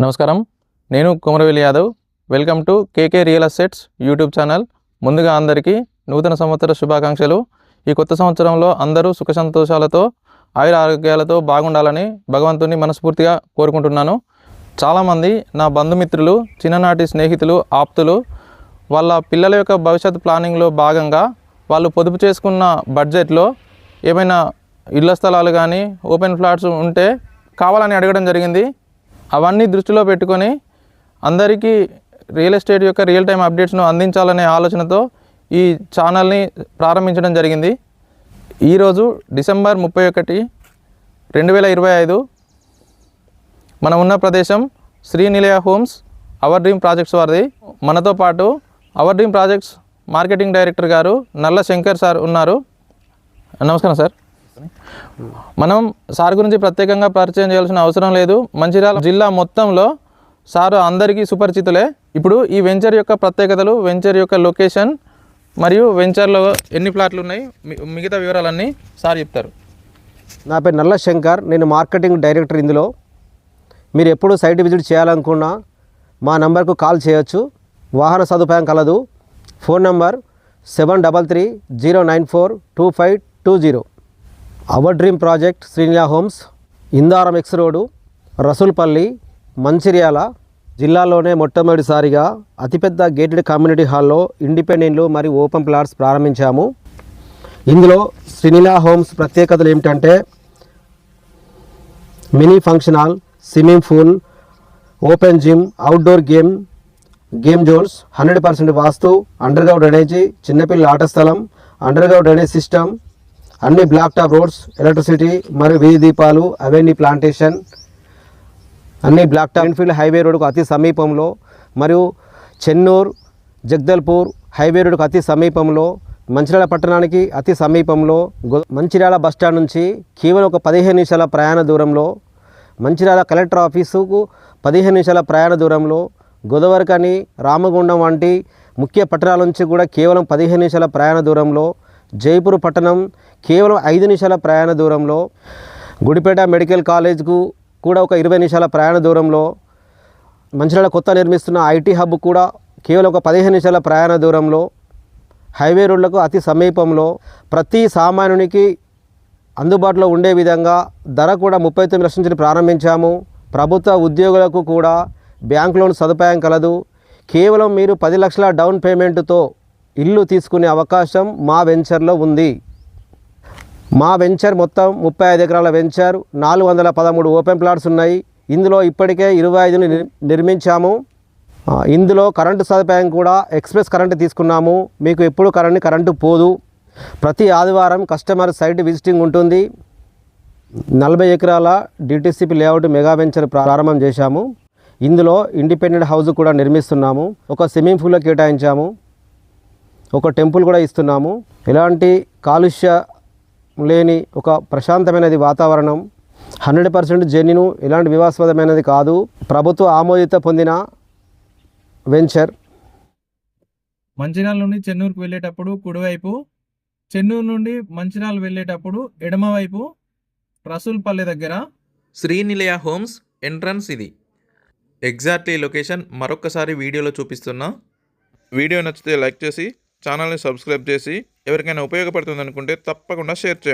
నమస్కారం, నేను Kumaraveli Yadav. Welcome to KK real estates YouTube channel. ముందుగా అందరికీ నూతన సంవత్సర శుభాకాంక్షలు. ఈ కొత్త సంవత్సరంలో అందరూ సుఖ సంతోషాలతో ఆయుర ఆరోగ్యాలతో బాగుండాలని భగవంతుని మనస్ఫూర్తిగా కోరుకుంటున్నాను. చాలామంది నా బంధుమిత్రులు, చిన్ననాటి స్నేహితులు, ఆప్తులు వాళ్ళ పిల్లల యొక్క భవిష్యత్ ప్లానింగ్లో భాగంగా వాళ్ళు పొదుపు చేసుకున్న బడ్జెట్లో ఏమైనా ఇళ్ల స్థలాలు కానీ ఓపెన్ ఫ్లాట్స్ ఉంటే కావాలని అడగడం జరిగింది. అవన్నీ దృష్టిలో పెట్టుకొని అందరికీ రియల్ ఎస్టేట్ యొక్క రియల్ టైం అప్డేట్స్ను అందించాలనే ఆలోచనతో ఈ ఛానల్ని ప్రారంభించడం జరిగింది. ఈరోజు డిసెంబర్ 31, 2025. మనం ఉన్న ప్రదేశం Srinilaya homes our dream projects వారిది. మనతో పాటు our dream projects marketing director గారు నల్ల శంకర్ సార్ ఉన్నారు. నమస్కారం సార్. మనం సార్ గురించి ప్రత్యేకంగా పరిచయం చేయాల్సిన అవసరం లేదు. మంచిర్యాల జిల్లా మొత్తంలో సార్ అందరికీ సుపరిచితులే. ఇప్పుడు ఈ వెంచర్ యొక్క ప్రత్యేకతలు, వెంచర్ యొక్క లొకేషన్ మరియు వెంచర్లో ఎన్ని ఫ్లాట్లు ఉన్నాయి, మిగతా వివరాలన్నీ సార్ చెప్తారు. నా పేరు నల్ల శంకర్, నేను మార్కెటింగ్ డైరెక్టర్. ఇందులో మీరు ఎప్పుడు సైట్ విజిట్ చేయాలనుకున్నా మా నంబర్కు కాల్ చేయొచ్చు. వాహన సదుపాయం కలదు. Phone number 7330942520. Our dream project Srinilaya homes, Indaram X road, Rasulpalli, Mancherial జిల్లాలోనే మొట్టమొదటిసారిగా అతిపెద్ద గేటెడ్ కమ్యూనిటీ హాల్లో ఇండిపెండెంట్లు మరియు ఓపెన్ ప్లాట్స్ ప్రారంభించాము. ఇందులో శ్రీనిలయ హోమ్స్ ప్రత్యేకతలు ఏమిటంటే mini function hall, swimming pool, open gym, outdoor game zones, 100% vastu, underground drainage, చిన్నపిల్లల ఆట స్థలం, అండర్గ్రౌండ్ డ్రైనేజ్ సిస్టమ్, అన్ని బ్లాక్ టాప్ రోడ్స్, ఎలక్ట్రిసిటీ మరియు వీధి దీపాలు, అవెన్యూ ప్లాంటేషన్, అన్ని బ్లాక్ టాప్ ఫీల్డ్ హైవే రోడ్డుకు అతి సమీపంలో మరియు చెన్నూరు జగదల్పూర్ హైవే రోడ్డుకు అతి సమీపంలో, మంచిర్యాల పట్టణానికి అతి సమీపంలో, మంచిర్యాల బస్టాండ్ నుంచి కేవలం ఒక 15 నిమిషాల ప్రయాణ దూరంలో, మంచిర్యాల కలెక్టర్ ఆఫీసుకు 15 నిమిషాల ప్రయాణ దూరంలో, గోదావరికని, రామగుండం వంటి ముఖ్య పట్టణాల నుంచి కూడా కేవలం 15 నిమిషాల ప్రయాణ దూరంలో, జైపూర్ పట్టణం కేవలం 5 నిమిషాల ప్రయాణ దూరంలో, గుడిపేట మెడికల్ కాలేజ్కు కూడా ఒక 20 నిమిషాల ప్రయాణ దూరంలో, మంచిర్యాల కొత్త నిర్మిస్తున్న ఐటీ హబ్ కూడా కేవలం ఒక 15 నిమిషాల ప్రయాణ దూరంలో, హైవే రోడ్లకు అతి సమీపంలో, ప్రతి సామాన్యునికి అందుబాటులో ఉండే విధంగా ధర కూడా 39 లక్షల నుంచి ప్రారంభించాము. ప్రభుత్వ ఉద్యోగులకు కూడా బ్యాంక్ లోన్ సదుపాయం కలదు. కేవలం మీరు 10 లక్షల డౌన్ పేమెంట్తో ఇల్లు తీసుకునే అవకాశం మా వెంచర్లో ఉంది. మా వెంచర్ మొత్తం 35 ఎకరాల వెంచర్, 413 ఓపెన్ ప్లాట్స్ ఉన్నాయి. ఇందులో ఇప్పటికే 25ని నిర్మించాము. ఇందులో కరెంటు సదుపాయం కూడా ఎక్స్ప్రెస్ కరెంటు తీసుకున్నాము. మీకు ఎప్పుడు కరెంటు పోదు. ప్రతి ఆదివారం కస్టమర్ సైట్ విజిటింగ్ ఉంటుంది. 40 ఎకరాల డిటిసిపి లేఅవుట్ మెగా వెంచర్ ప్రారంభం చేశాము. ఇందులో ఇండిపెండెంట్ హౌస్ కూడా నిర్మిస్తున్నాము. ఒక స్విమ్మింగ్ పూల్లో కేటాయించాము. ఒక టెంపుల్ కూడా ఇస్తున్నాము. ఎలాంటి కాలుష్య లేని ఒక ప్రశాంతమైనది వాతావరణం, 100% జెన్యును, ఎలాంటి వివాదాస్పదమైనది కాదు. ప్రభుత్వ ఆమోదిత పొందిన వెంచర్. మంచిర్యాల నుండి చెన్నూరుకు వెళ్ళేటప్పుడు కుడివైపు, చెన్నూరు నుండి మంచిర్యాల వెళ్ళేటప్పుడు ఎడమవైపు, రసూల్పల్లి దగ్గర శ్రీనిలయ హోమ్స్ ఎంట్రన్స్. ఇది ఎగ్జాక్ట్లీ లొకేషన్ మరొకసారి వీడియోలో చూపిస్తున్నా. వీడియో నచ్చితే లైక్ చేసి ఛానల్ని సబ్స్క్రైబ్ చేసి ఎవరికైనా ఉపయోగపడుతుంది అనుకుంటే తప్పకుండా షేర్ చేయండి.